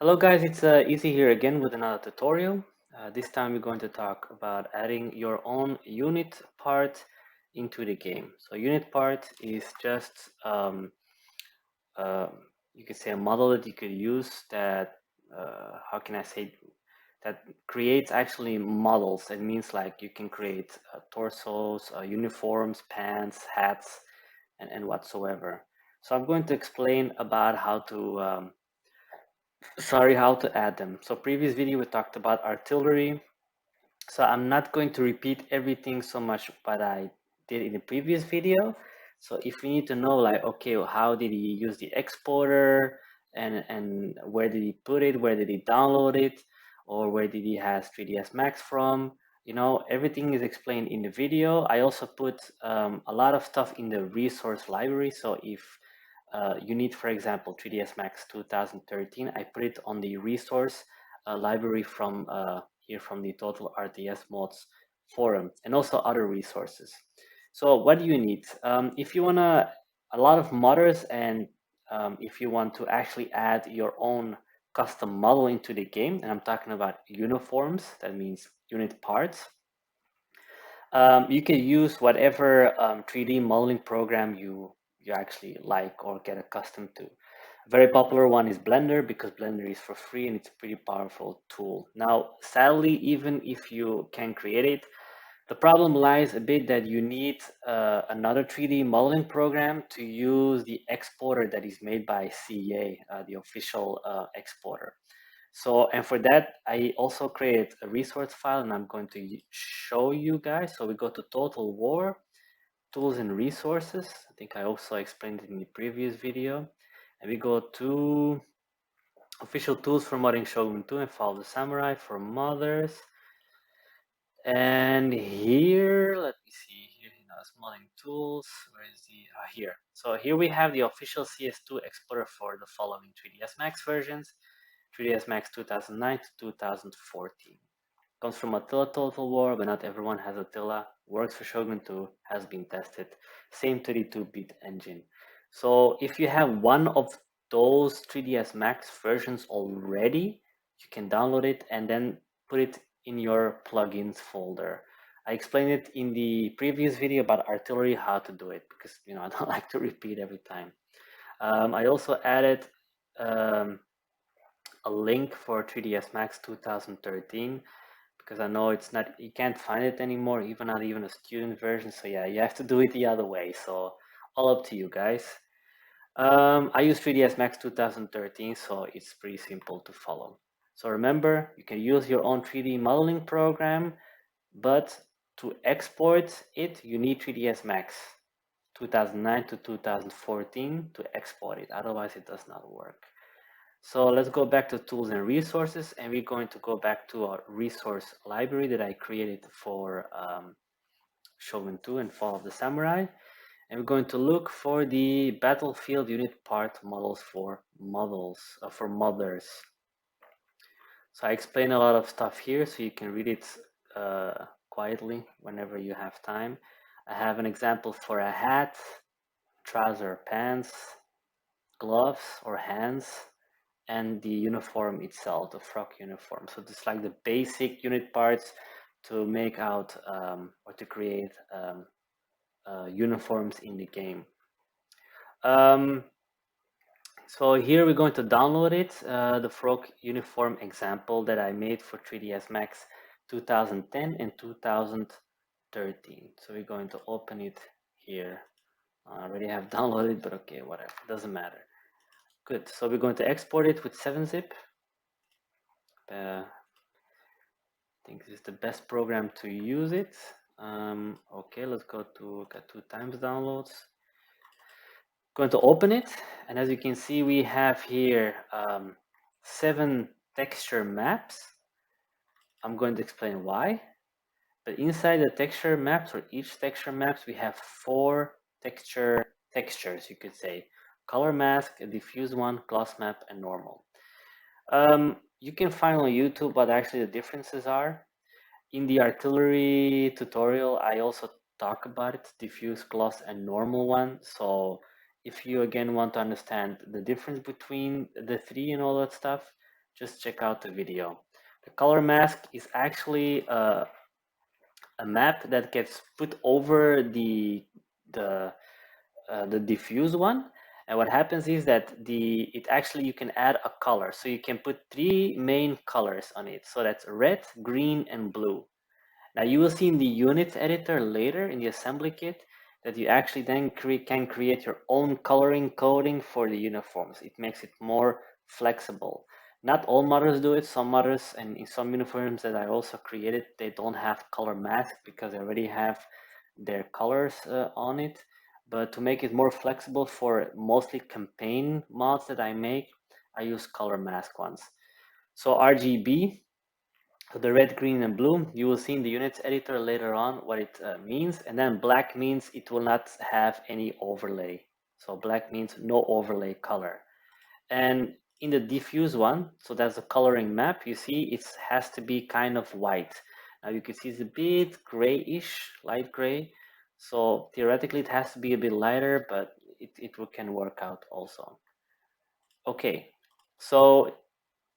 Hello guys, it's Easy here again with another tutorial. This time we're going to talk about adding your own unit part into the game. So unit part is just uh, you could say a model that you could use that how can I say that creates actually models. It means like you can create torsos, uniforms, pants, hats, and whatsoever. So I'm going to explain about how to how to add them. So previous video we talked about artillery. So I'm not going to repeat everything so much what I did in the previous video. So if you need to know like, okay, well, how did he use the exporter and where did he put it? Where did he download it? Or where did he has 3ds Max from? You know, everything is explained in the video. I also put a lot of stuff in the resource library. So if you need, for example, 3ds Max 2013, I put it on the resource library from here from the Total RTS Mods forum, and also other resources. So what do you need? If you want a lot of modders, and if you want to actually add your own custom model into the game, and I'm talking about uniforms, that means unit parts, you can use whatever 3D modeling program you actually like or get accustomed to. A very popular one is Blender because Blender is for free and it's a pretty powerful tool. Now, sadly, even if you can create it, the problem lies a bit that you need another 3D modeling program to use the exporter that is made by CEA, the official exporter. So, and for that, I also created a resource file and I'm going to show you guys. So we go to Total War, Tools and Resources. I think I also explained it in the previous video. And we go to Official Tools for modding Shogun 2 and Fall of the Samurai for modders. And here, let me see, here is modding tools. Where is the, here. So here we have the official CS2 exporter for the following 3ds Max versions. 3ds Max 2009 to 2014. Comes from Attila Total War, but not everyone has Attila. Works for Shogun 2, has been tested. Same 32-bit engine. So if you have one of those 3ds Max versions already, you can download it and then put it in your plugins folder. I explained it in the previous video about artillery, how to do it, because I don't like to repeat every time. I also added a link for 3ds Max 2013 because I know it's not, you can't find it anymore, even not even a student version. So yeah, you have to do it the other way. So all up to you guys. I use 3ds Max 2013, so it's pretty simple to follow. So remember, you can use your own 3D modeling program, but to export it, you need 3ds Max 2009 to 2014 to export it. Otherwise, it does not work. So let's go back to tools and resources, and we're going to go back to our resource library that I created for Shogun 2 and Fall of the Samurai. And we're going to look for the battlefield unit part models for modders. So I explain a lot of stuff here, so you can read it quietly whenever you have time. I have an example for a hat, trouser, pants, gloves or hands, and the uniform itself, the frock uniform. So it's like the basic unit parts to make out or to create uniforms in the game. So here we're going to download it, the frock uniform example that I made for 3ds Max 2010 and 2013. So we're going to open it here. I already have downloaded, but okay, whatever, doesn't matter. Good, so we're going to export it with 7-zip. I think this is the best program to use it. Okay, let's go to got 2 times downloads. Going to open it, and as you can see, we have here 7 texture maps. I'm going to explain why. But inside the texture maps, or each texture maps, we have 4 textures, you could say. Color mask, a diffuse one, gloss map, and normal. You can find on YouTube what actually the differences are. In the artillery tutorial, I also talk about it, diffuse, gloss, and normal one. So if you again want to understand the difference between the 3 and all that stuff, just check out the video. The color mask is actually a map that gets put over the diffuse one, and what happens is that it actually you can add a color, so you can put 3 main colors on it. So that's red, green, and blue. Now you will see in the unit editor later in the assembly kit that you actually then can create your own coloring coding for the uniforms. It makes it more flexible. Not all models do it. Some models and in some uniforms that I also created, they don't have color mask because they already have their colors on it. But to make it more flexible for mostly campaign mods that I make, I use color mask ones. So RGB, so the red, green, and blue, you will see in the units editor later on what it means. And then black means it will not have any overlay. So black means no overlay color. And in the diffuse one, so that's the coloring map, you see it has to be kind of white. Now you can see it's a bit grayish, light gray. So theoretically it has to be a bit lighter, but it can work out also. Okay, so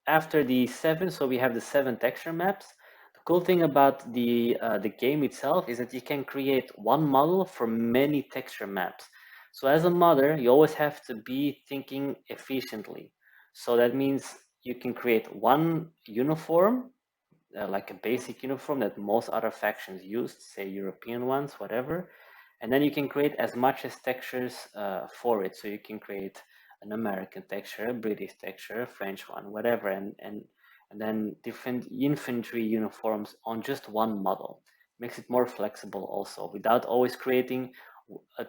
after the 7, so we have the 7 texture maps. The cool thing about the game itself is that you can create one model for many texture maps. So as a modder, you always have to be thinking efficiently. So that means you can create one uniform, like a basic uniform that most other factions use, say European ones, whatever. And then you can create as much as textures for it. So you can create an American texture, a British texture, a French one, whatever, and then different infantry uniforms on just one model. Makes it more flexible also. Without always creating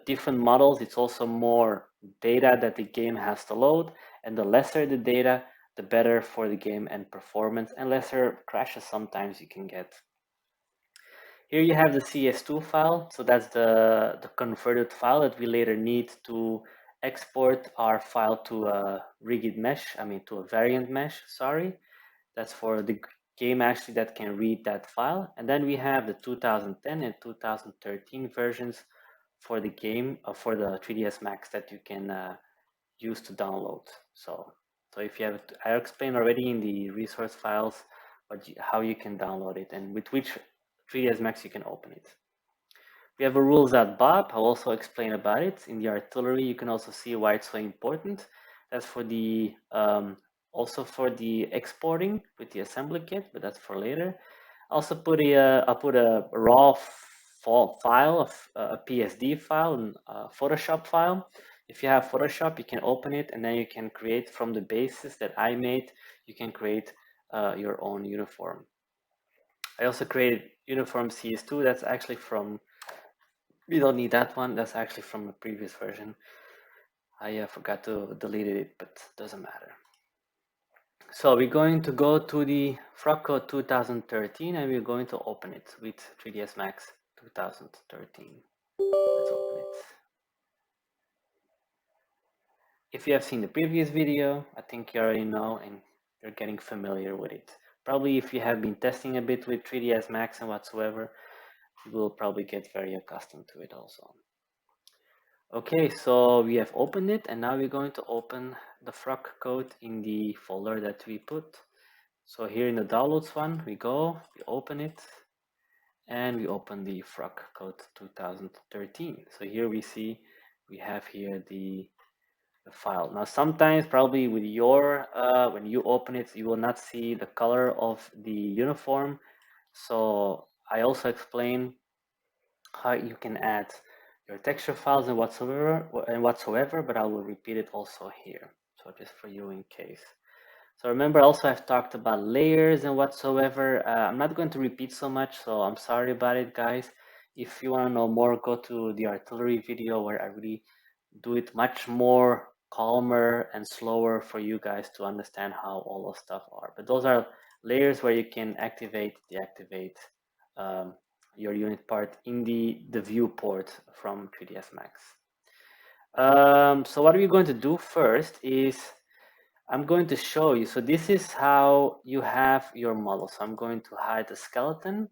different models, it's also more data that the game has to load, and the lesser the data, the better for the game and performance, and lesser crashes sometimes you can get. Here you have the CS2 file, so that's the converted file that we later need to export our file to a rigid mesh, to a variant mesh, sorry. That's for the game actually that can read that file. And then we have the 2010 and 2013 versions for the game, for the 3ds Max that you can use to download. So if you have, I explained already in the resource files how you can download it and with which 3ds Max you can open it. We have a rules.bob. I'll also explain about it. In the artillery, you can also see why it's so important. That's for the also for the exporting with the assembly kit, but that's for later. I also put I'll put a raw file of a PSD file and a Photoshop file. If you have Photoshop, you can open it and then you can create from the basis that I made. You can create your own uniform. I also created uniform CS2. That's actually from, we don't need that one. That's actually from a previous version. I forgot to delete it, but doesn't matter. So we're going to go to the Frog Code 2013 and we're going to open it with 3ds Max 2013. Let's open it. If you have seen the previous video, I think you already know and you're getting familiar with it. Probably if you have been testing a bit with 3ds Max and whatsoever, you will probably get very accustomed to it also. Okay, so we have opened it and now we're going to open the Frog code in the folder that we put. So here in the downloads one, we open it, and we open the Frog code 2013. So here we see we have here the file. Now sometimes probably with your when you open it, you will not see the color of the uniform. So I also explain how you can add your texture files and whatsoever, but I will repeat it also here. So just for you in case. So remember also I've talked about layers and whatsoever. I'm not going to repeat so much, so I'm sorry about it, guys. If you want to know more, go to the artillery video where I really do it much more calmer and slower for you guys to understand how all those stuff are. But those are layers where you can activate, deactivate your unit part in the viewport from 3ds Max. So what we're going to do first is I'm going to show you. So this is how you have your model. So I'm going to hide the skeleton.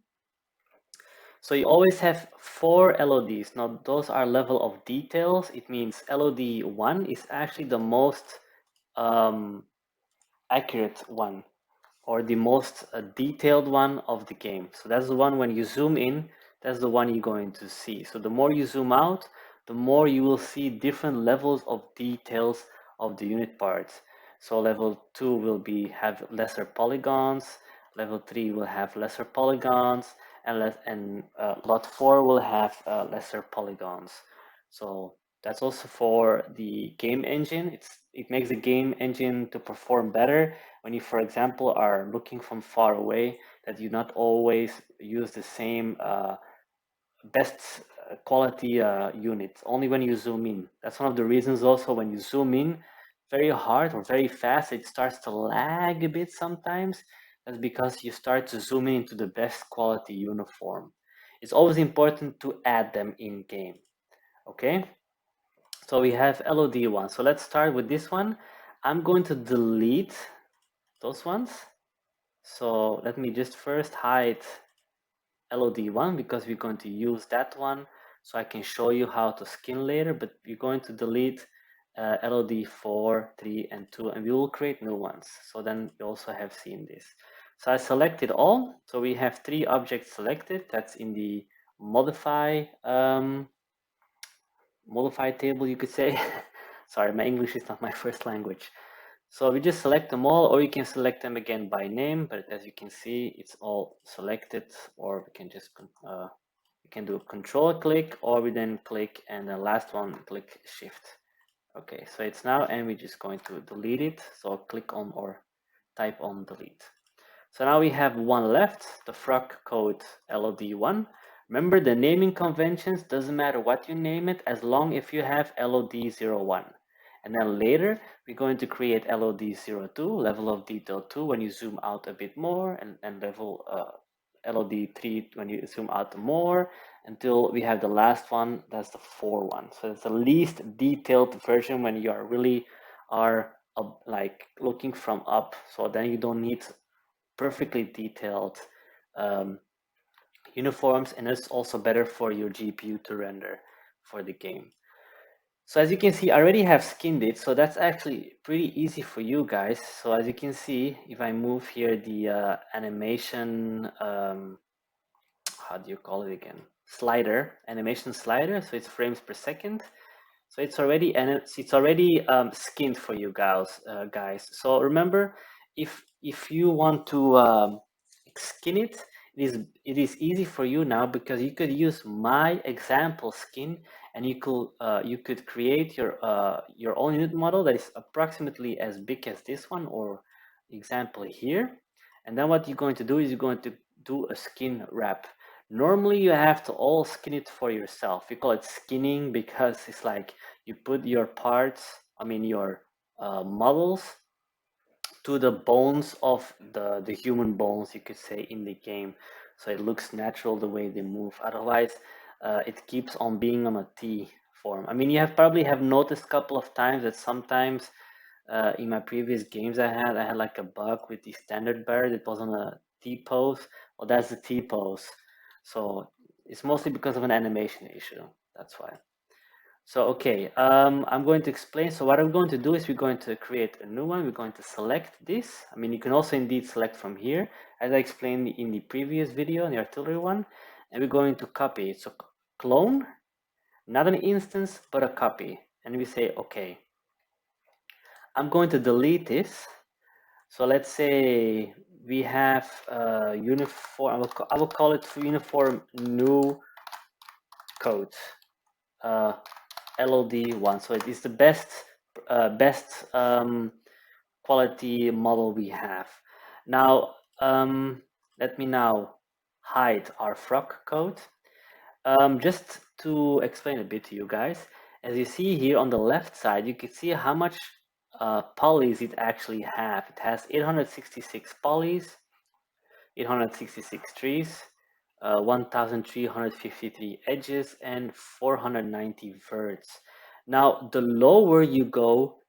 So you always have 4 LODs. Now those are level of details. It means LOD 1 is actually the most accurate one. or the most detailed one of the game. So that's the one when you zoom in, that's the one you're going to see. So the more you zoom out, the more you will see different levels of details of the unit parts. So level 2 will have lesser polygons, level 3 will have lesser polygons, and lot 4 will have lesser polygons. So that's also for the game engine. It makes the game engine to perform better when you, for example, are looking from far away, that you not always use the same best quality units, only when you zoom in. That's one of the reasons also when you zoom in very hard or very fast, it starts to lag a bit sometimes. That's because you start to zoom in into the best quality uniform. It's always important to add them in game. Okay, so we have LOD1. So let's start with this one. I'm going to delete those ones. So let me just first hide LOD1 because we're going to use that one so I can show you how to skin later, but we're going to delete LOD4, 3, and 2, and we will create new ones. So then you also have seen this. So I selected all. So we have 3 objects selected. That's in the modify table, you could say. Sorry, my English is not my first language. So we just select them all, or you can select them again by name, but as you can see, it's all selected, or we can just we can do a control click, or we then click, and the last one, click shift. Okay, so it's now, and we're just going to delete it. So click on or type on delete. So now we have one left, the frog code LOD1. Remember, the naming conventions, doesn't matter what you name it, as long if you have LOD01. And then later, we're going to create LOD02, level of detail 2, when you zoom out a bit more, and level LOD3 when you zoom out more, until we have the last one, that's the 4 one. So it's the least detailed version when you are really like looking from up. So then you don't need perfectly detailed uniforms, and it's also better for your GPU to render for the game. So as you can see, I already have skinned it, so that's actually pretty easy for you guys. So as you can see, if I move here the animation, how do you call it again? Animation slider, so it's frames per second. So it's already skinned for you guys. So remember, if you want to skin it, it is easy for you now because you could use my example skin, and you could create your own unit model that is approximately as big as this one, or example here. And then what you're going to do is you're going to do a skin wrap. Normally you have to all skin it for yourself. We call it skinning because it's like you put your parts, your models to the bones of the human bones, you could say, in the game. So it looks natural the way they move. Otherwise, it keeps on being on a T form. You probably have noticed a couple of times that sometimes in my previous games I had like a bug with the standard bird. It was on a T pose. Well, that's the T pose. So it's mostly because of an animation issue. That's why. So, okay, I'm going to explain. So what I'm going to do is we're going to create a new one. We're going to select this. You can also indeed select from here, as I explained in the previous video, in the artillery one, and we're going to copy it. So clone, not an instance, but a copy. And we say, okay, I'm going to delete this. So let's say we have uniform, I will call it uniform new code. LOD1. So it is the best quality model we have. Now, let me now hide our frog code. Just to explain a bit to you guys, as you see here on the left side, you can see how much polys it actually have. It has 866 polys, 866 trees, 1,353 edges, and 490 verts. Now, the lower you go,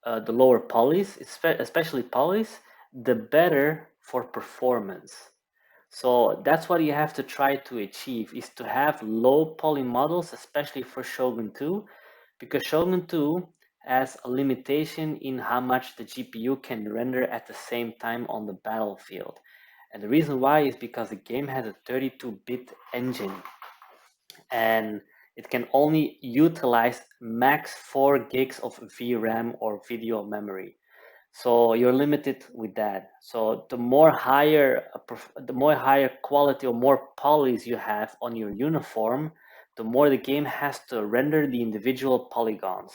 the lower polys, especially polys, the better for performance. So that's what you have to try to achieve, is to have low poly models, especially for Shogun 2, because Shogun 2 has a limitation in how much the GPU can render at the same time on the battlefield. And the reason why is because the game has a 32-bit engine and it can only utilize max 4 gigs of VRAM or video memory. So you're limited with that. So the more higher quality or more polys you have on your uniform, the more the game has to render the individual polygons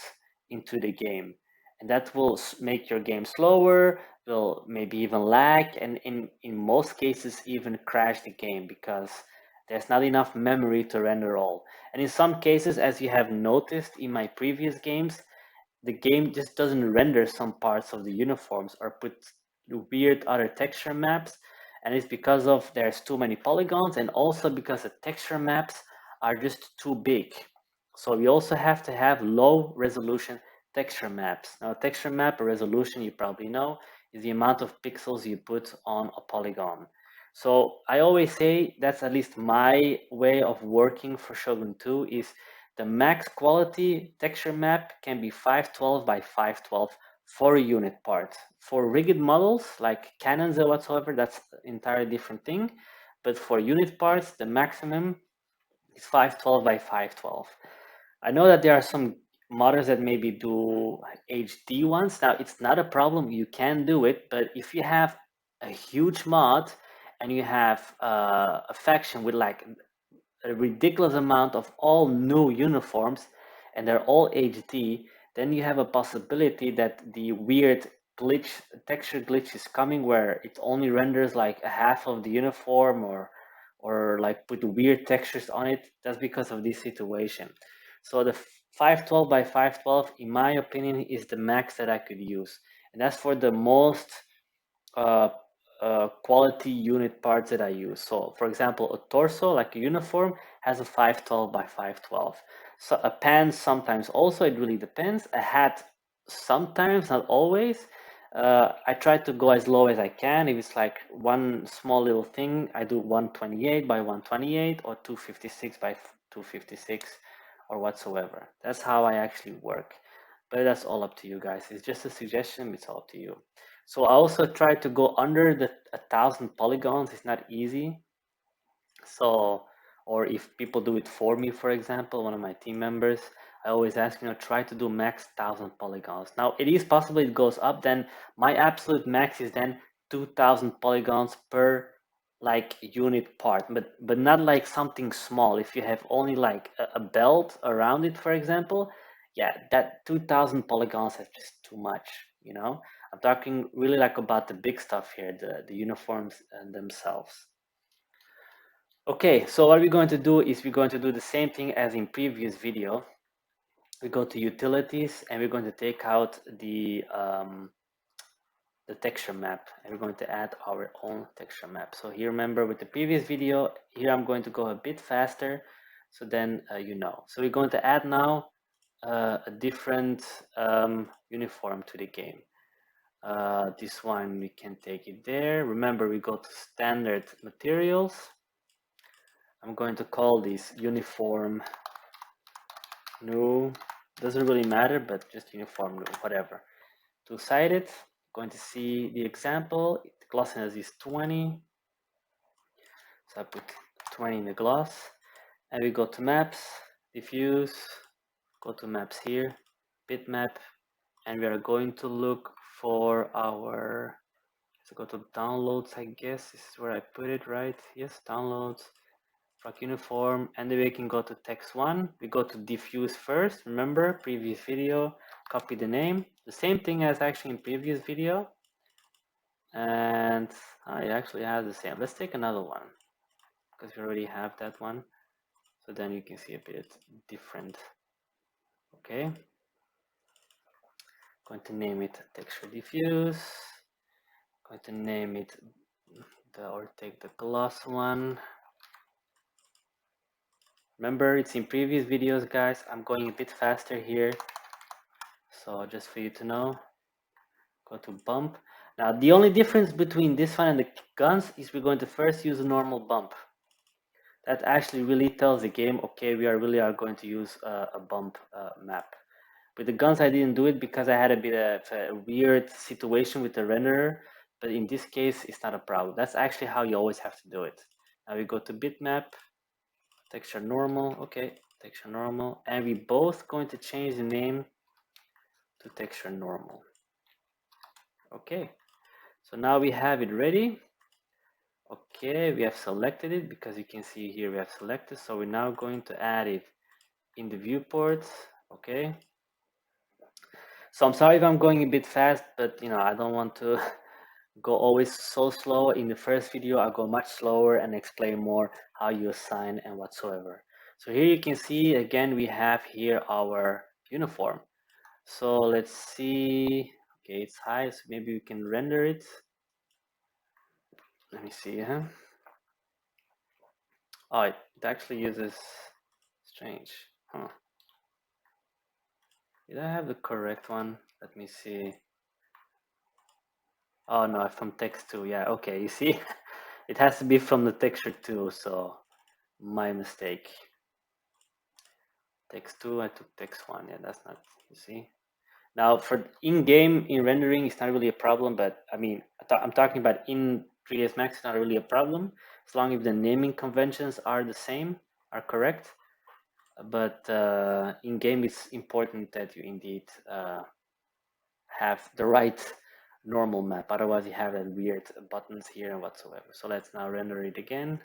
into the game. And that will make your game slower, will maybe even lag, and in most cases even crash the game because there's not enough memory to render all. And in some cases, as you have noticed in my previous games, the game just doesn't render some parts of the uniforms or put weird other texture maps, and it's because of there's too many polygons and also because the texture maps are just too big. So we also have to have low resolution texture maps. Now texture map or resolution, you probably know, is the amount of pixels you put on a polygon. So I always say that's at least my way of working for Shogun 2 is the max quality texture map can be 512 by 512 for a unit part. For rigged models like cannons or whatsoever, that's an entirely different thing. But for unit parts, the maximum is 512 by 512. I know that there are some modders that maybe do HD ones. Now, it's not a problem. You can do it. But if you have a huge mod and you have a faction with like a ridiculous amount of all new uniforms and they're all HD, then you have a possibility that the weird texture glitch is coming where it only renders like a half of the uniform or like put weird textures on it. That's because of this situation. So the 512 by 512, in my opinion, is the max that I could use. And that's for the most quality unit parts that I use. So for example, a torso, like a uniform, has a 512 by 512. So a pants sometimes also, it really depends. A hat sometimes, not always. I try to go as low as I can. If it's like one small little thing, I do 128 by 128 or 256 by 256 or whatsoever. That's how I actually work. But that's all up to you guys. It's just a suggestion, it's all up to you. So I also try to go under the 1,000 polygons. It's not easy. So, or if people do it for me, for example, one of my team members, I always ask, try to do max 1,000 polygons. Now it is possible it goes up. Then my absolute max is then 2,000 polygons per like unit part, but not like something small. If you have only like a belt around it, for example, yeah, that 2,000 polygons is just too much. I'm talking really like about the big stuff here, the uniforms themselves. Okay, so what we're going to do is we're going to do the same thing as in previous video. We go to utilities and we're going to take out the texture map and we're going to add our own texture map. So here, remember with the previous video, here I'm going to go a bit faster so then So we're going to add now a different uniform to the game. This one, we can take it there. Remember, we go to standard materials. I'm going to call this uniform new. Doesn't really matter, but just uniform new, whatever. Two-sided, going to see the example. The glossiness is 20. So I put 20 in the gloss. And we go to maps, diffuse, go to maps here, bitmap, and we are going to look for our, so go to downloads, I guess this is where I put it, right? Yes, downloads, frag uniform, and then we can go to text one. We go to diffuse first, remember previous video, copy the name, the same thing as actually in previous video. And I actually have the same. Let's take another one because we already have that one. So then you can see a bit different. Okay. Going to name it texture diffuse. Going to name it or take the gloss one. Remember, it's in previous videos, guys. I'm going a bit faster here. So just for you to know, go to bump. Now, the only difference between this one and the guns is we're going to first use a normal bump. That actually really tells the game, okay, we really are going to use a bump map. With the guns, I didn't do it because I had a bit of a weird situation with the renderer, but in this case, it's not a problem. That's actually how you always have to do it. Now we go to bitmap, texture normal, okay, texture normal, and we both going to change the name to texture normal. Okay, so now we have it ready. Okay, we have selected it because you can see here we have selected, so we're now going to add it in the viewport. Okay, so I'm sorry if I'm going a bit fast, but you know, I don't want to go always so slow. In the first video I'll go much slower and explain more how you assign and whatsoever. So here you can see again we have here our uniform. So let's see, okay, it's high, so maybe we can render it. Let me see, huh? Oh, it actually uses strange, huh? Did I have the correct one? Let me see. Oh no, from text 2. Yeah, okay, you see, it has to be from the texture 2, so my mistake. Text 2, I took text 1. Yeah, that's not, you see. Now for in-game, in rendering, it's not really a problem, but I mean, I'm talking about in 3ds Max, it's not really a problem, as long as the naming conventions are the same, are correct. But in-game, it's important that you indeed have the right normal map, otherwise you have that weird buttons here and whatsoever. So let's now render it again,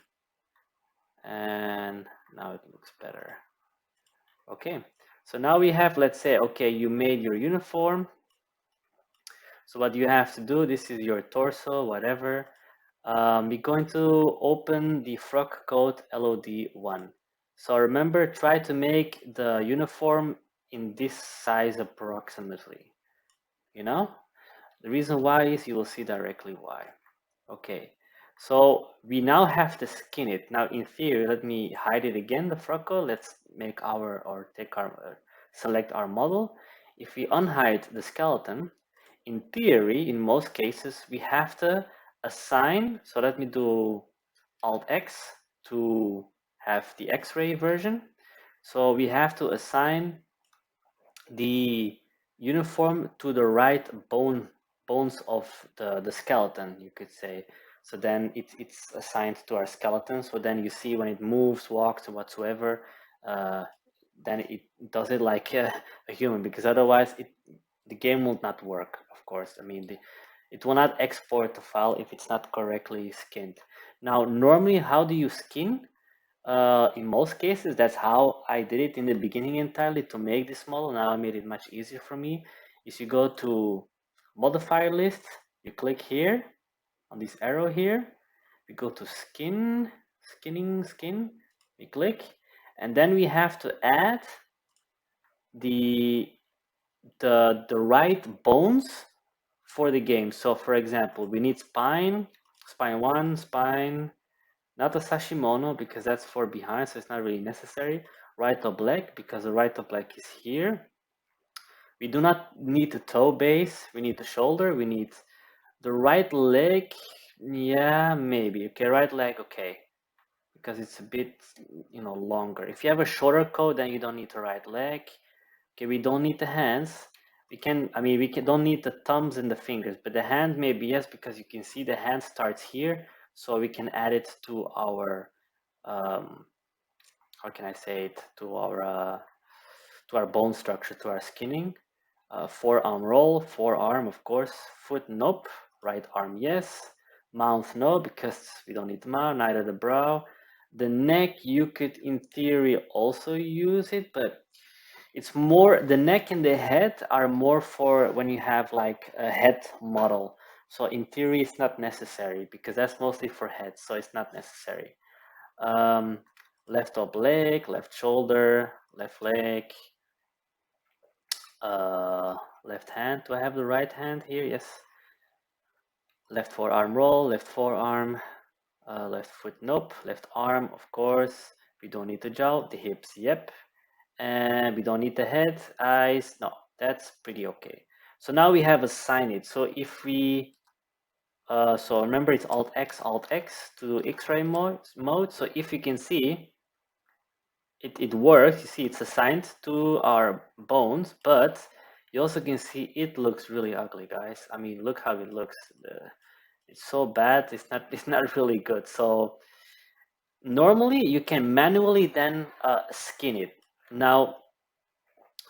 and now it looks better. Okay, so now we have, let's say, okay, you made your uniform. So what you have to do, this is your torso, whatever. We're going to open the frog code LOD1. So remember, try to make the uniform in this size approximately. You know, the reason why is you will see directly why. Okay, so we now have to skin it. Now in theory, let me hide it again, the frog code. Let's make our, or take our, select our model. If we unhide the skeleton, in theory, in most cases, we have to assign, so let me do Alt X to have the X-ray version. So we have to assign the uniform to the right bones of the skeleton, you could say. So then it's assigned to our skeleton. So then you see when it moves, walks, or whatsoever, then it does it like a human, because otherwise the game will not work, of course. I mean, it will not export the file if it's not correctly skinned. Now, normally, how do you skin? In most cases, that's how I did it in the beginning entirely to make this model. Now I made it much easier for me. Is you go to modifier list, you click here on this arrow here, we go to skin, skin, we click, and then we have to add the right bones for the game. So for example, we need spine 1, spine, not a Sashimono because that's for behind, so it's not really necessary. Right top leg, because the right top leg is here. We do not need the toe base, we need the shoulder, we need the right leg, yeah, maybe. Okay, right leg, okay. Because it's a bit, you know, longer. If you have a shorter code, then you don't need the right leg. Okay, we don't need the hands. We can, I mean, don't need the thumbs and the fingers, but the hand maybe yes, because you can see the hand starts here, so we can add it to our, how can I say it, to our bone structure, to our skinning. Forearm roll, forearm, of course. Foot, nope. Right arm, yes. Mouth, no, because we don't need the mouth, neither the brow. The neck, you could in theory also use it, but it's more, the neck and the head are more for when you have like a head model. So in theory, it's not necessary because that's mostly for heads, so it's not necessary. Left top leg, left shoulder, left leg, left hand. Do I have the right hand here? Yes. Left forearm roll, left forearm, left foot, nope. Left arm, of course. We don't need the jaw, the hips, yep. And we don't need the head, eyes, no, that's pretty okay. So now we have assigned it. So if we, so remember it's Alt X to X-ray mode. So if you can see, it works. You see, it's assigned to our bones, but you also can see it looks really ugly, guys. I mean, look how it looks. It's so bad. It's not really good. So normally you can manually then skin it. Now,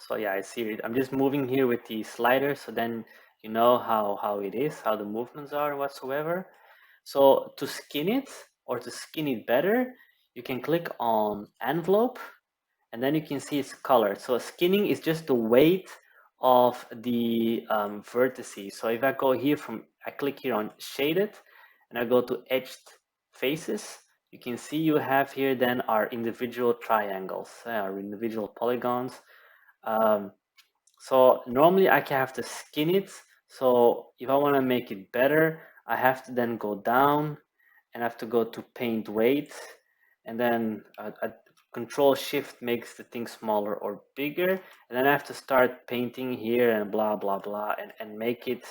so yeah, I see it. I'm just moving here with the slider, so then you know how it is, how the movements are whatsoever. So to skin it or to skin it better, you can click on envelope and then you can see it's colored. So skinning is just the weight of the vertices. So if I go here I click here on shaded and I go to edged faces, you can see you have here then our individual triangles, our individual polygons. So normally I can have to skin it. So if I want to make it better, I have to then go down and I have to go to paint weight, and then a control shift makes the thing smaller or bigger, and then I have to start painting here and blah blah blah and make it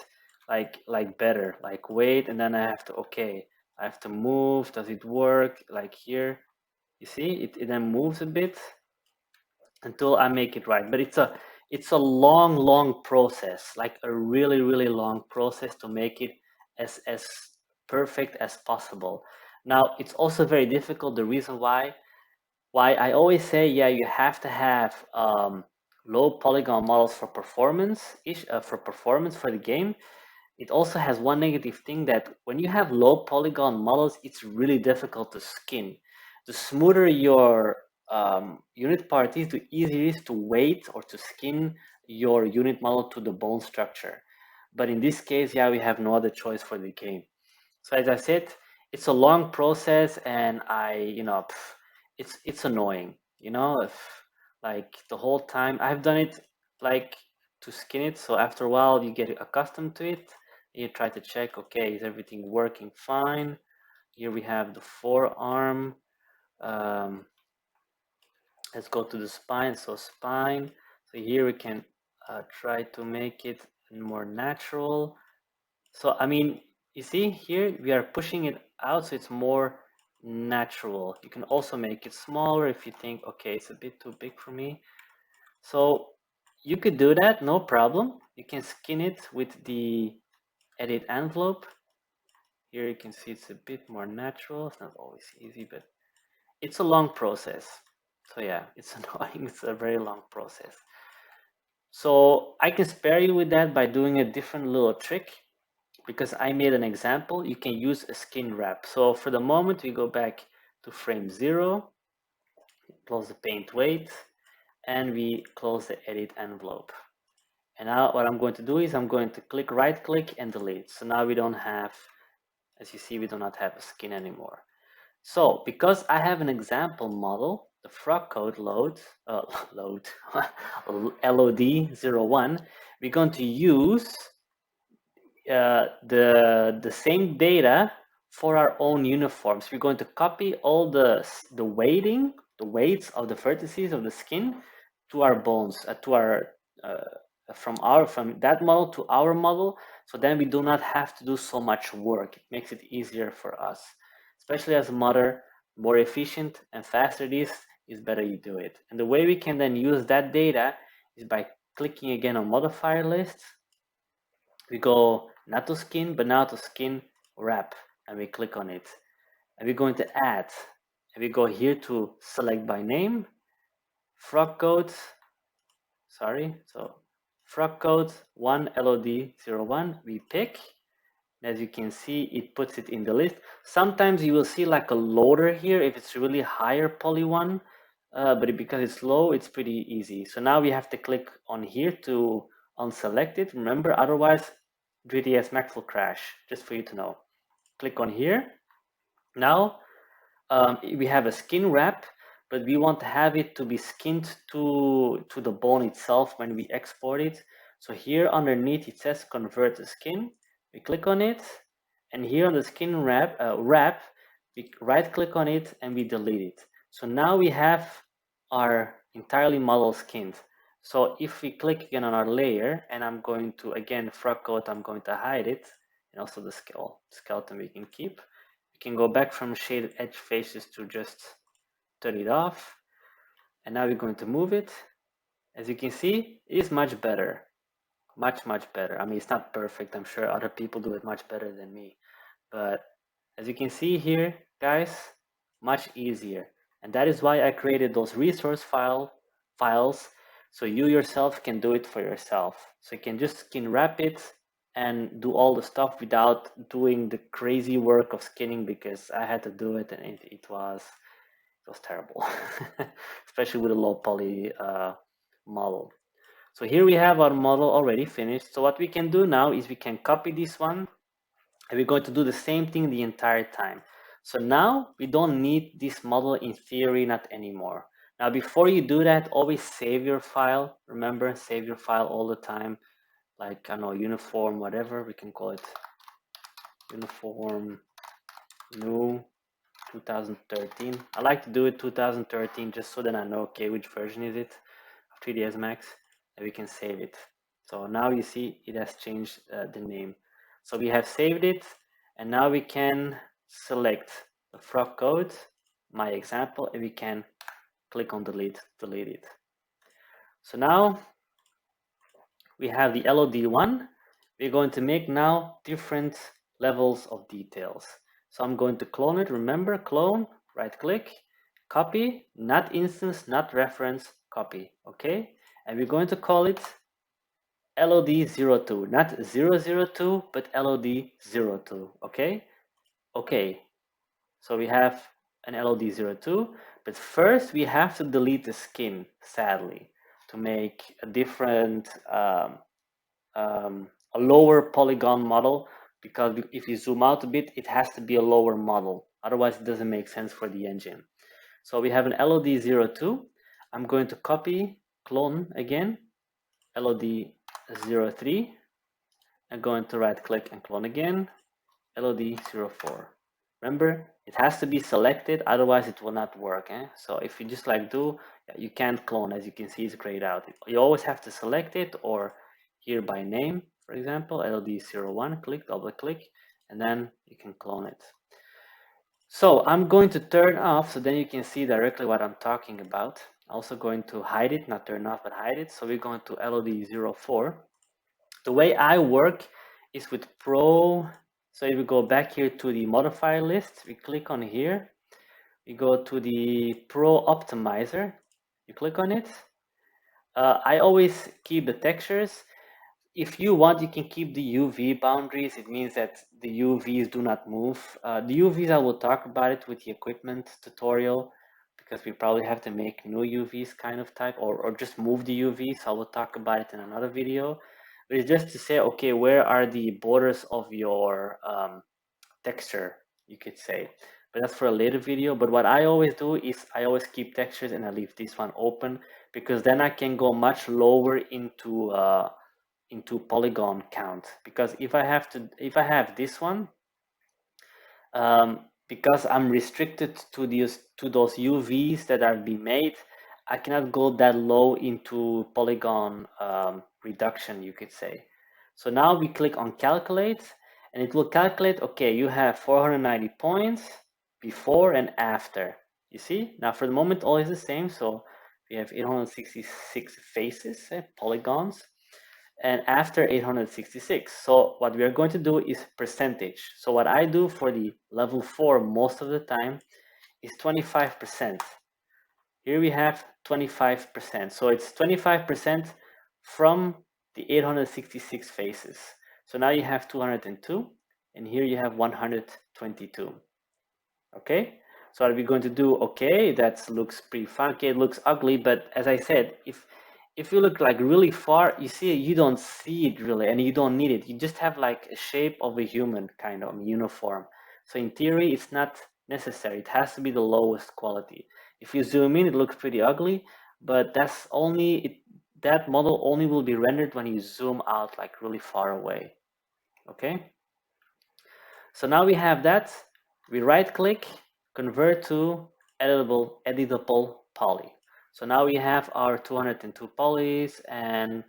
like better, like weight, and then I have to I have to move. Does it work? Like here, you see it then moves a bit until I make it right. But it's a long process, like a really long process to make it as perfect as possible. Now it's also very difficult. The reason why I always say, yeah, you have to have low polygon models for performance for the game. It also has one negative thing, that when you have low polygon models, it's really difficult to skin. The smoother your unit part is, the easier it is to weight or to skin your unit model to the bone structure. But in this case, yeah, we have no other choice for the game. So as I said, it's a long process, and it's annoying. If like the whole time I've done it, like to skin it. So after a while, you get accustomed to it. You try to check, okay, is everything working fine? Here we have the forearm. Um, let's go to the spine. So spine. So here we can try to make it more natural. So I mean, you see here we are pushing it out, so it's more natural. You can also make it smaller if you think, okay, it's a bit too big for me. So you could do that, no problem. You can skin it with the edit envelope. Here you can see it's a bit more natural. It's not always easy, but it's a long process. So yeah, it's annoying. It's a very long process. So I can spare you with that by doing a different little trick, because I made an example. You can use a skin wrap. So for the moment, we go back to frame 0, close the paint weight, and we close the edit envelope. And now what I'm going to do is I'm going to right click and delete. So now we don't have, as you see, we do not have a skin anymore. So because I have an example model, the frog code LOD 01, we're going to use the same data for our own uniforms. We're going to copy all the weights of the vertices of the skin to our bones, from that model to our model. So then we do not have to do so much work. It makes it easier for us, especially as a modder. More efficient and faster it is better you do it. And the way we can then use that data is by clicking again on modifier lists. We go not to skin, but now to skin wrap, and we click on it. And we're going to add, and we go here to select by name, frog code, so frog code 1 LOD01, we pick. As you can see, it puts it in the list. Sometimes you will see like a loader here if it's really higher poly one, but because it's low, it's pretty easy. So now we have to click on here to unselect it. Remember, otherwise 3ds Max will crash, just for you to know. Click on here. Now we have a skin wrap, but we want to have it to be skinned to the bone itself when we export it. So here underneath it says convert to skin. We click on it, and here on the skin wrap, we right click on it and we delete it. So now we have our entirely model skinned. So if we click again on our layer, and I'm going to, again, frog code, I'm going to hide it, and also the skeleton we can keep. We can go back from shaded edge faces to just turn it off. and now we're going to move it. As you can see, it is much better. Much better. I mean, it's not perfect. I'm sure other people do it much better than me. But as you can see here, guys, much easier. And that is why I created those resource files so you yourself can do it for yourself. So you can just skin wrap it and do all the stuff without doing the crazy work of skinning, because I had to do it and it was terrible, especially with a low poly model. So here we have our model already finished. So what we can do now is we can copy this one, and we're going to do the same thing the entire time. So now we don't need this model in theory, not anymore. Now before you do that, always save your file. Remember, save your file all the time. Like, I don't know, uniform, whatever, we can call it uniform new 2013. I like to do it 2013 just so that I know, okay, which version is it of 3ds Max, and we can save it. So now you see it has changed the name. So we have saved it, and now we can select the frog code, my example, and we can click on delete it. So now we have the LOD1. We're going to make now different levels of details. So I'm going to clone it. Remember, clone, right click, copy, not instance, not reference, copy. Okay, and we're going to call it LOD02, not 002, but LOD02. Okay, okay. So we have an LOD02, but first we have to delete the skin, sadly, to make a different a lower polygon model, because if you zoom out a bit, it has to be a lower model. Otherwise, it doesn't make sense for the engine. So we have an LOD02. I'm going to copy, clone again, LOD03. I'm going to right click and clone again, LOD04. Remember, it has to be selected, otherwise it will not work. So if you just like do, you can't clone. As you can see, it's grayed out. You always have to select it, or here by name, for example, LOD01, click, double click, and then you can clone it. So I'm going to turn off, so then you can see directly what I'm talking about. Also going to hide it, not turn off, but hide it. So we're going to LOD04. The way I work is with Pro. So if we go back here to the modifier list, we click on here, we go to the Pro Optimizer, you click on it. I always keep the textures. If you want, you can keep the UV boundaries. It means that the UVs do not move. The UVs, I will talk about it with the equipment tutorial, because we probably have to make new UVs kind of type, or just move the UVs. So I will talk about it in another video. But it's just to say, okay, where are the borders of your texture, you could say. But that's for a later video. But what I always do is I always keep textures and I leave this one open, because then I can go much lower into polygon count. Because if I have this one, because I'm restricted to those UVs that are being made, I cannot go that low into polygon reduction, you could say. So now we click on calculate, and it will calculate, okay, you have 490 points before and after. You see, now for the moment all is the same. So we have 866 faces, polygons, and after 866. So what we are going to do is percentage. So what I do for the level 4 most of the time is 25%. Here we have 25%. So it's 25% from the 866 faces. So now you have 202, and here you have 122. Okay, so what are we going to do? Okay, that looks pretty funky, it looks ugly, but as I said, if you look like really far, you see you don't see it really, and you don't need it. You just have like a shape of a human, kind of uniform. So in theory, it's not necessary. It has to be the lowest quality. If you zoom in, it looks pretty ugly, but that's only that model only will be rendered when you zoom out like really far away. Okay. So now we have that. We right click, convert to editable poly. So now we have our 202 polys and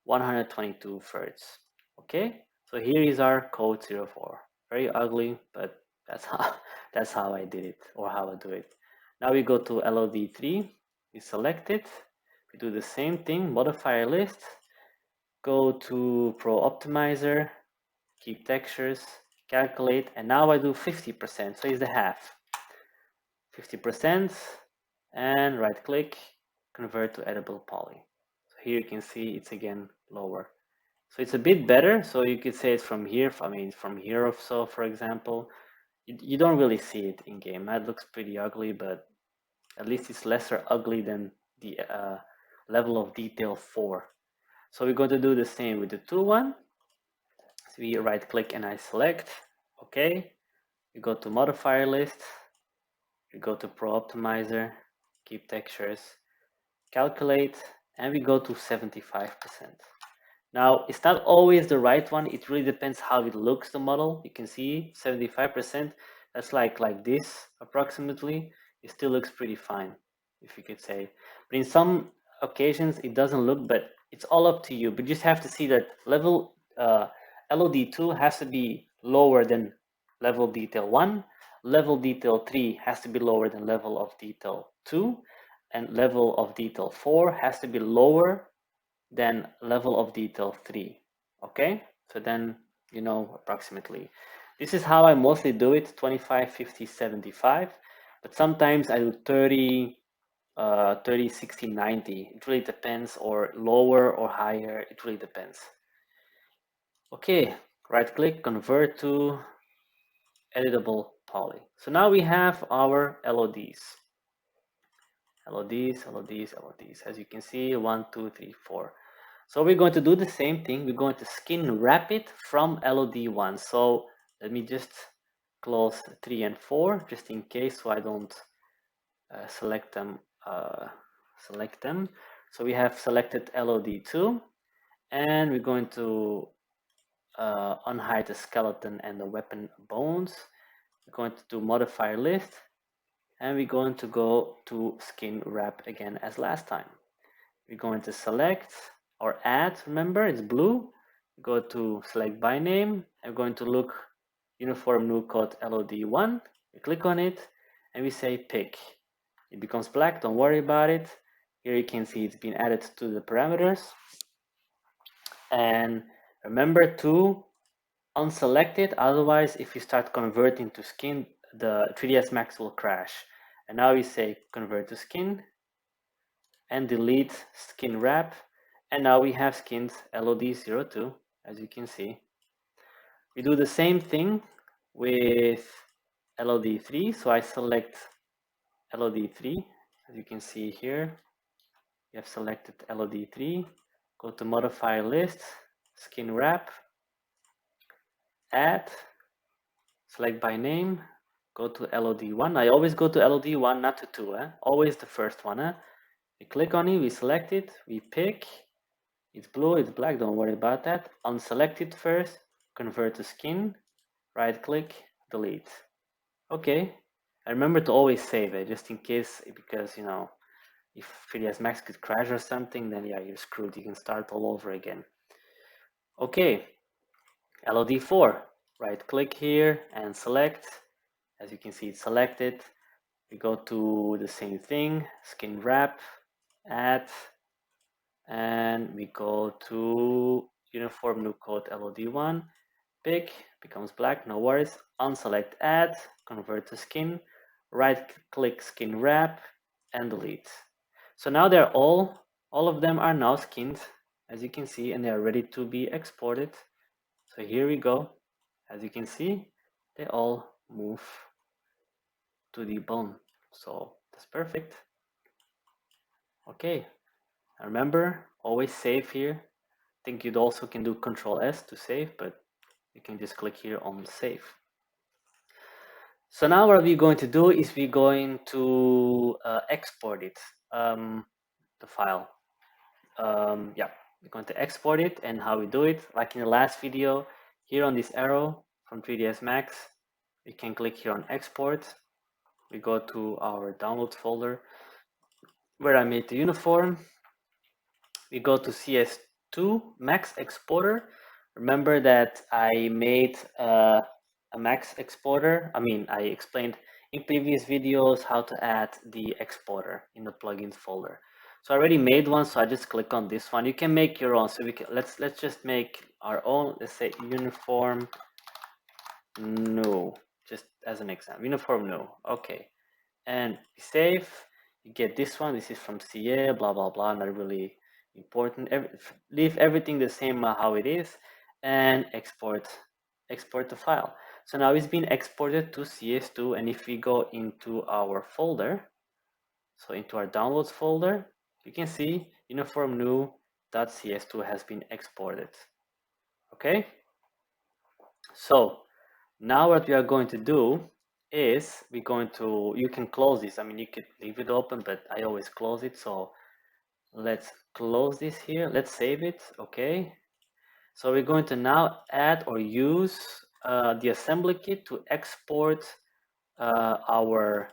122 thirds. Okay, so here is our code 04. Very ugly, but that's how I did it, or how I do it. Now we go to LOD3. we select it, we do the same thing, modifier list, go to Pro Optimizer, keep textures, calculate, and now I do 50%, so it's the half. 50%, and right click, convert to editable poly. So here you can see it's again lower. So it's a bit better, so you could say it's from here, I mean from here or so, for example. You don't really see it in game. That looks pretty ugly, but at least it's lesser ugly than the level of detail 4. So we're going to do the same with the 2 one. So we right click and I select, okay. We go to modifier list, we go to Pro Optimizer, keep textures, calculate, and we go to 75%. Now, it's not always the right one. It really depends how it looks, the model. You can see 75%, that's like this approximately. It still looks pretty fine, if you could say. But in some occasions, it doesn't look, but it's all up to you. But you just have to see that level LOD2 has to be lower than level detail 1. Level detail 3 has to be lower than level of detail 2. And level of detail 4 has to be lower than level of detail 3. Okay, so then you know approximately. This is how I mostly do it, 25, 50, 75, but sometimes I do 30, 30, 60, 90. It really depends, or lower or higher, it really depends. Okay, right click, convert to editable poly. So now we have our LODs. LODs, as you can see, 1, 2, 3, 4. So we're going to do the same thing. We're going to skin wrap it from LOD1. So let me just close 3 and 4 just in case, so I don't select them. So we have selected LOD2, and we're going to unhide the skeleton and the weapon bones. We're going to do modifier list, and we're going to go to skin wrap again as last time. We're going to select or add, remember it's blue. Go to select by name. I'm going to look uniform new code LOD1. We click on it and we say pick. It becomes black, don't worry about it. Here you can see it's been added to the parameters. And remember to unselect it, otherwise if you start converting to skin, the 3ds Max will crash. And now we say convert to skin and delete skin wrap, and now we have skins LOD02, as you can see. We do the same thing with LOD3, so I select LOD3, as you can see here. We have selected LOD3, go to modifier list, skin wrap, add, select by name, go to LOD1. I always go to LOD1, not to 2, always the first one. We click on it, we select it, we pick, it's blue, it's black, don't worry about that. Unselect it first, convert to skin, right click, delete. Okay, and remember to always save it, just in case, because, you know, if 3ds Max could crash or something, then yeah, you're screwed, you can start all over again. Okay, LOD4, right click here and select. As you can see, it's selected. We go to the same thing, skin wrap, add, and we go to uniform new code LOD1, pick, becomes black, no worries, unselect add, convert to skin, right click skin wrap, and delete. So now they're all of them are now skinned, as you can see, and they are ready to be exported. So here we go. As you can see, they all move to the bone. So that's perfect. Okay, remember, always save here. I think you'd also can do Control S to save, but you can just click here on save. So now what we're going to do is we're going to export it, the file. Yeah, we're going to export it, and how we do it, like in the last video, here on this arrow from 3ds Max, we can click here on export. We go to our download folder where I made the uniform. We go to CS2 Max Exporter. Remember that I made a Max Exporter. I mean, I explained in previous videos how to add the exporter in the plugins folder. So I already made one, so I just click on this one. You can make your own. So we can let's just make our own. Let's say uniform new, just as an example. Uniform new. Okay, and save. You get this one. This is from CA. Blah blah blah. Not really important. Leave everything the same how it is, and export the file. So now it's been exported to CS2, and if we go into our folder, so into our downloads folder, you can see uniform new.cs2 has been exported. Okay, so now what we are going to do is you can close this. I mean, you could leave it open, but I always close it. So let's close this here. Let's save it. Okay, so we're going to now add or use the assembly kit to export our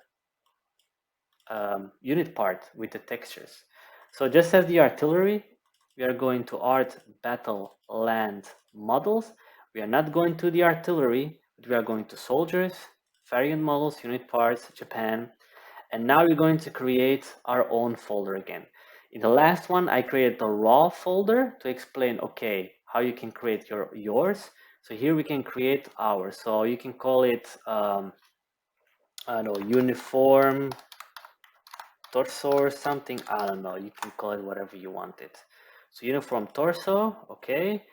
unit part with the textures. So just as the artillery, we are going to art, battle, land, models. We are not going to the artillery, but we are going to soldiers, variant models, unit parts, Japan. And now we're going to create our own folder again. In the last one, I created the raw folder to explain, okay, how you can create yours. So here we can create ours. So you can call it, I don't know, uniform torso or something. I don't know. You can call it whatever you want it. So uniform torso. Okay.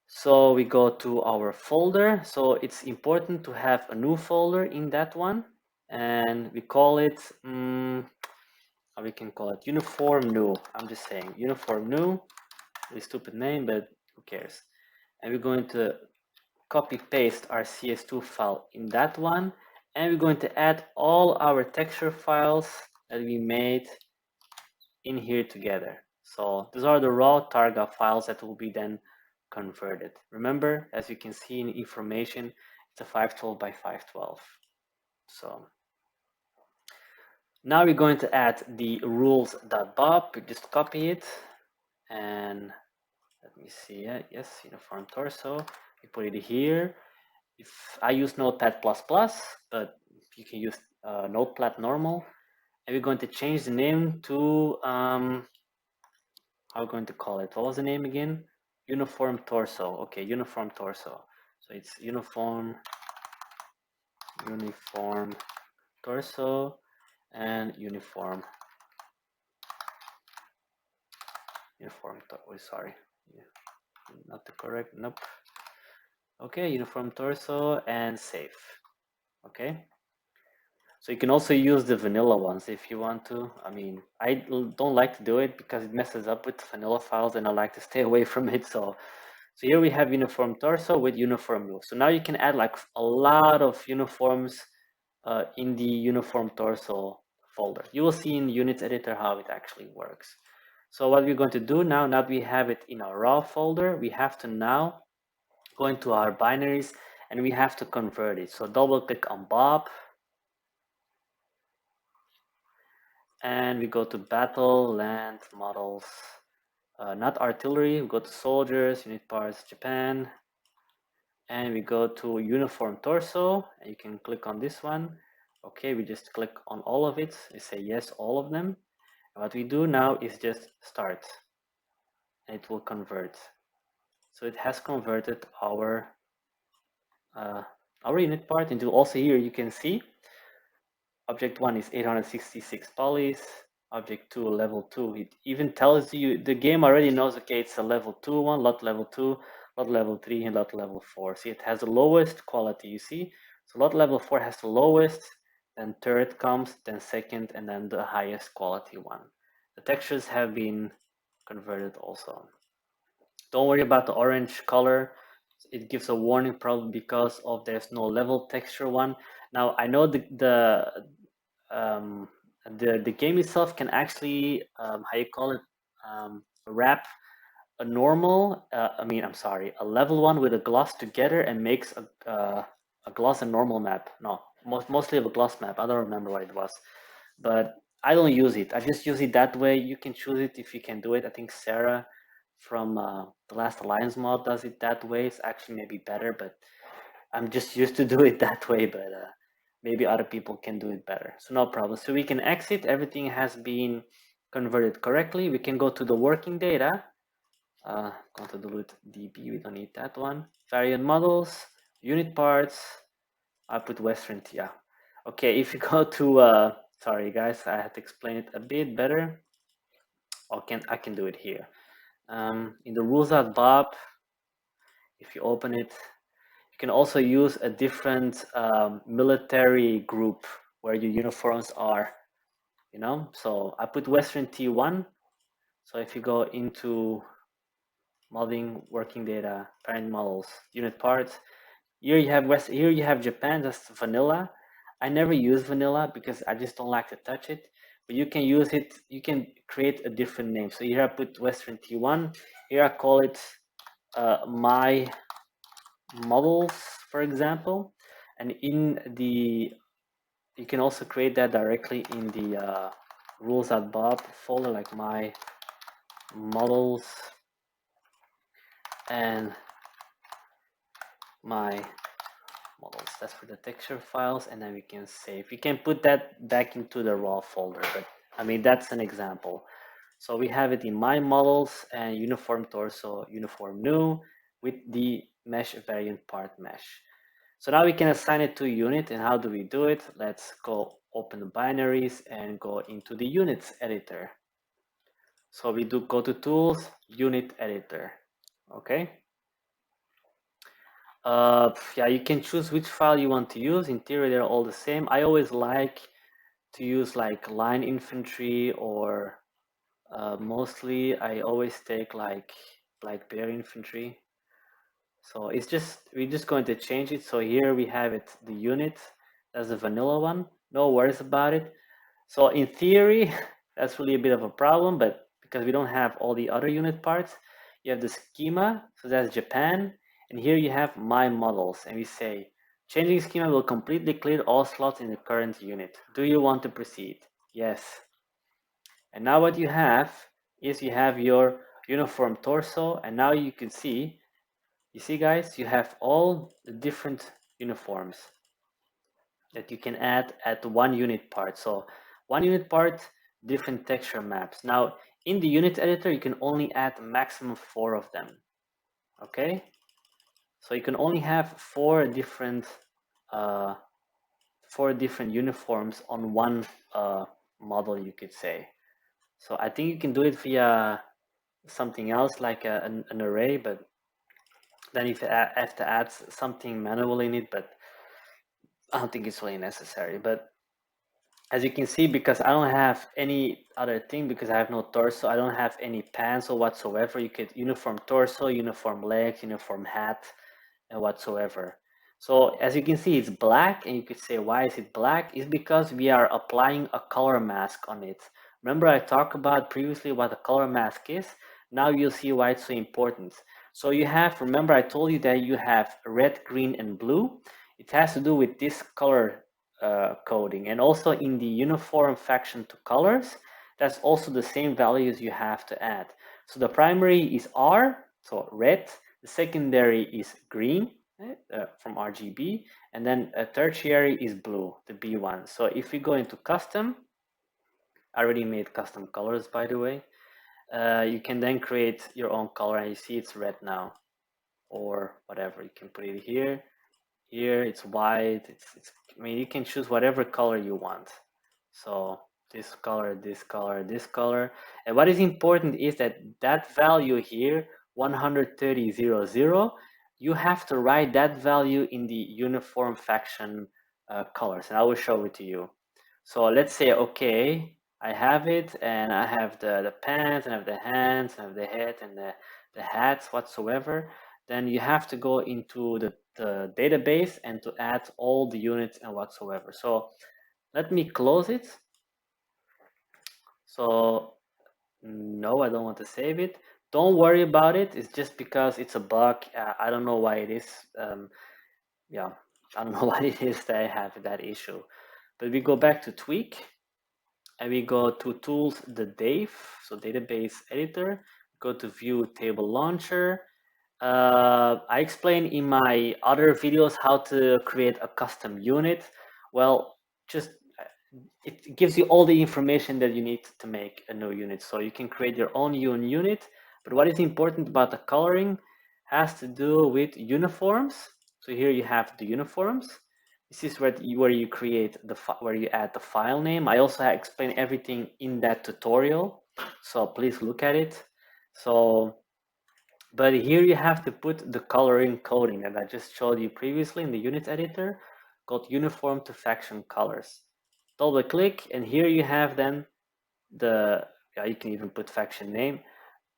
So we go to our folder. So it's important to have a new folder in that one, and we call it. We can call it uniform new. I'm just saying uniform new. Really stupid name, but who cares? And we're going to copy paste our CS2 file in that one, and we're going to add all our texture files that we made in here together. So these are the raw Targa files that will be then converted. Remember, as you can see in information, it's a 512 by 512. So now we're going to add the rules.bob. We just copy it, and let me see. Yes, uniform torso. We put it here. If I use Notepad++, but you can use Notepad normal. And we're going to change the name to how are we going to call it? What was the name again? Uniform torso. Okay, uniform torso. So it's uniform torso and uniform. Oh, sorry, not the correct. Nope. Okay, uniform torso and save. Okay. So you can also use the vanilla ones if you want to. I mean, I don't like to do it because it messes up with vanilla files, and I like to stay away from it. So here we have uniform torso with uniform new. So now you can add like a lot of uniforms in the uniform torso folder. You will see in the units editor how it actually works. So what we're going to do now that we have it in our raw folder, we have to now go into our binaries and we have to convert it. So double click on Bob, and we go to battle, land, models, not artillery. We go to soldiers, unit parts, Japan, and we go to uniform torso, and you can click on this one. Okay, we just click on all of it. We say yes, all of them. And what we do now is just start, and it will convert. So it has converted our unit part into. Also here you can see object 1 is 866 polys. Object 2 level 2. It even tells you, the game already knows, okay, it's a level 2 one, lot level 2, lot level 3, and lot level 4. See, it has the lowest quality, you see. So lot level 4 has the lowest, then third comes, then second, and then the highest quality one. The textures have been converted also. Don't worry about the orange color. It gives a warning probably because of there's no level texture one. Now I know the game itself can actually how you call it, wrap a normal a level one with a gloss together and makes a gloss and normal map. No, mostly of a gloss map. I don't remember what it was, but I don't use it. I just use it that way. You can choose it if you can do it. I think Sarah from the Last Alliance mod does it that way. It's actually maybe better, but I'm just used to do it that way. But maybe other people can do it better. So no problem. So we can exit. Everything has been converted correctly. We can go to the working data. Going to delete DB. We don't need that one. Variant models, unit parts. I put Western. Yeah. Okay. If you go to sorry guys, I have to explain it a bit better. I can do it here. In the rules.bob, if you open it, you can also use a different military group where your uniforms are, you know. So I put Western T1. So if you go into modeling, working data, parent models, unit parts, here you have Japan, that's vanilla. I never use vanilla because I just don't like to touch it. But you can use it, you can create a different name. So here I put Western T1. Here I call it my models, for example. And you can also create that directly in the rules.bob folder, like my models and my models. That's for the texture files, and then we can save. We can put that back into the raw folder, but I mean, that's an example. So we have it in my models and uniform torso, uniform new with the mesh variant part mesh. So now we can assign it to a unit. And how do we do it? Let's go open the binaries and go into the units editor. So we do go to tools, unit editor. Okay. Yeah, you can choose which file you want to use. In theory, they're all the same. I always like to use like line infantry, or mostly I always take like black bear infantry. So it's just, we're just going to change it. So here we have it, the unit, that's the vanilla one. No worries about it. So in theory, that's really a bit of a problem, but because we don't have all the other unit parts, you have the schema, so that's Japan, and here you have my models, and we say, changing schema will completely clear all slots in the current unit. Do you want to proceed? Yes. And now what you have is you have your uniform torso, and now you can see, you see guys, you have all the different uniforms that you can add at one unit part. So one unit part, different texture maps. Now in the unit editor, you can only add maximum 4 of them. Okay, so you can only have 4 different uniforms on one model, you could say. So I think you can do it via something else like an array, but then you have to add something manually in it, but I don't think it's really necessary. But as you can see, because I don't have any other thing, because I have no torso, I don't have any pants or whatsoever. You could uniform torso, uniform legs, uniform hat, and whatsoever. So as you can see, it's black, and you could say, why is it black? It's because we are applying a color mask on it. Remember I talked about previously what a color mask is? Now you'll see why it's so important. So you have, remember I told you that you have red, green, and blue. It has to do with this color coding, and also in the uniform faction to colors, that's also the same values you have to add. So the primary is R, so red, the secondary is green from RGB, and then a tertiary is blue, the B1. So if we go into custom, I already made custom colors, by the way, you can then create your own color, and you see it's red now, or whatever. You can put it here. Here it's white. I mean, you can choose whatever color you want. So this color, this color, this color. And what is important is that value here, 130.00, you have to write that value in the uniform faction colors, and I will show it to you. So let's say, okay, I have it, and I have the pants, and I have the hands, and I have the head, and the hats whatsoever. Then you have to go into the database and to add all the units and whatsoever. So let me close it. So no, I don't want to save it. Don't worry about it. It's just because it's a bug. I don't know why it is. Yeah, I don't know why it is that I have that issue. But we go back to tweak, and we go to tools, the DAV, so database editor, go to view table launcher. I explained in my other videos how to create a custom unit. Well, just it gives you all the information that you need to make a new unit. So you can create your own unit. But what is important about the coloring has to do with uniforms. So here you have the uniforms. This is where you create where you add the file name. I also explain everything in that tutorial, so please look at it. So, but here you have to put the coloring coding that I just showed you previously in the unit editor, called uniform to faction colors. Double click, and here you have then the, you can even put faction name,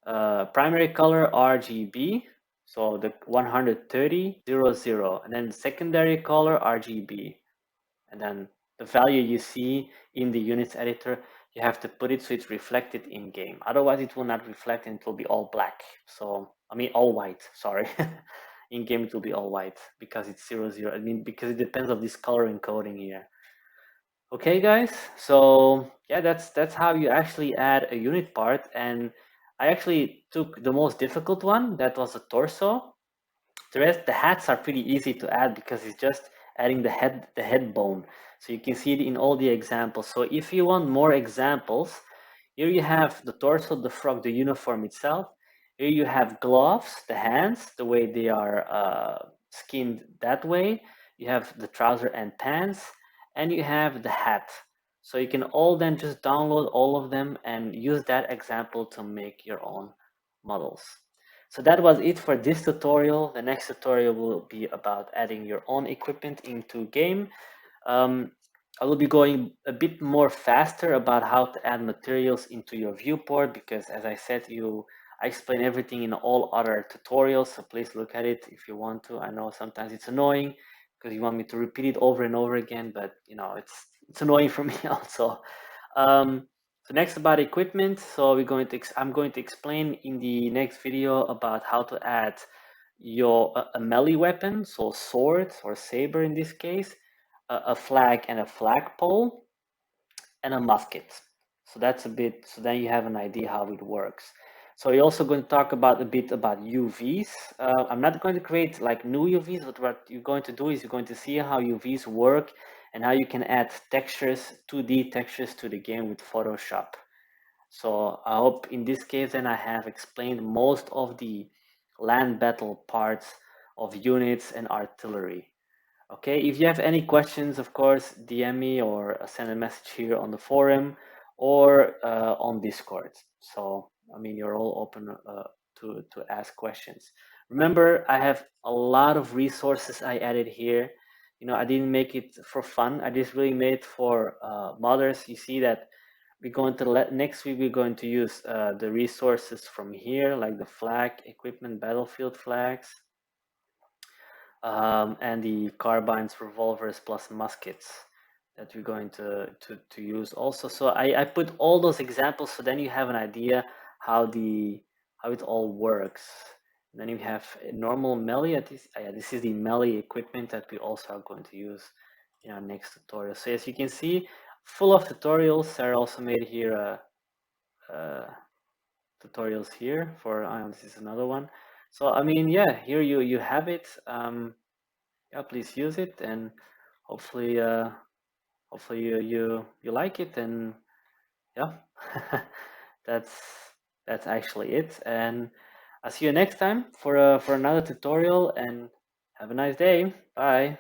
primary color RGB, so the 130.00, and then secondary color RGB, and then the value you see in the units editor, you have to put it so it's reflected in game. Otherwise it will not reflect and it will be all black. So, I mean all white, sorry. In game it will be all white because it's 00. I mean, because it depends on this color encoding here. Okay guys, so yeah, that's how you actually add a unit part. And I actually took the most difficult one, that was the torso. The rest, the hats are pretty easy to add because it's just adding the head bone. So you can see it in all the examples. So if you want more examples, here you have the torso, the frog, the uniform itself. Here you have gloves, the hands, the way they are skinned that way. You have the trouser and pants, and you have the hat. So you can all then just download all of them and use that example to make your own models. So that was it for this tutorial. The next tutorial will be about adding your own equipment into game. I will be going a bit more faster about how to add materials into your viewport, because as I said, I explain everything in all other tutorials, so please look at it if you want to. I know sometimes it's annoying because you want me to repeat it over and over again, but you know, it's annoying for me also. So next about equipment, so I'm going to explain in the next video about how to add a melee weapon, so sword or saber in this case, a flag and a flagpole, and a musket. So that's a bit, so then you have an idea how it works. So we're also going to talk about a bit about UVs. I'm not going to create like new UVs, but what you're going to do is you're going to see how UVs work and how you can add textures, 2D textures to the game with Photoshop. So I hope in this case then I have explained most of the land battle parts of units and artillery. Okay, if you have any questions, of course, DM me or send a message here on the forum or on Discord. So, I mean, you're all open to ask questions. Remember, I have a lot of resources I added here. You know, I didn't make it for fun. I just really made it for modders. You see that we're going to next week, we're going to use the resources from here, like the flag, equipment, battlefield flags, and the carbines, revolvers, plus muskets that we're going to use also. So I put all those examples so then you have an idea how it all works. And then you have a normal melee. This is the melee equipment that we also are going to use in our next tutorial. So as you can see, full of tutorials. Sarah also made here tutorials here for this is another one. So I mean, yeah, here you have it. Yeah, please use it, and hopefully hopefully you like it. And yeah, that's actually it. And I'll see you next time for another tutorial, and have a nice day. Bye.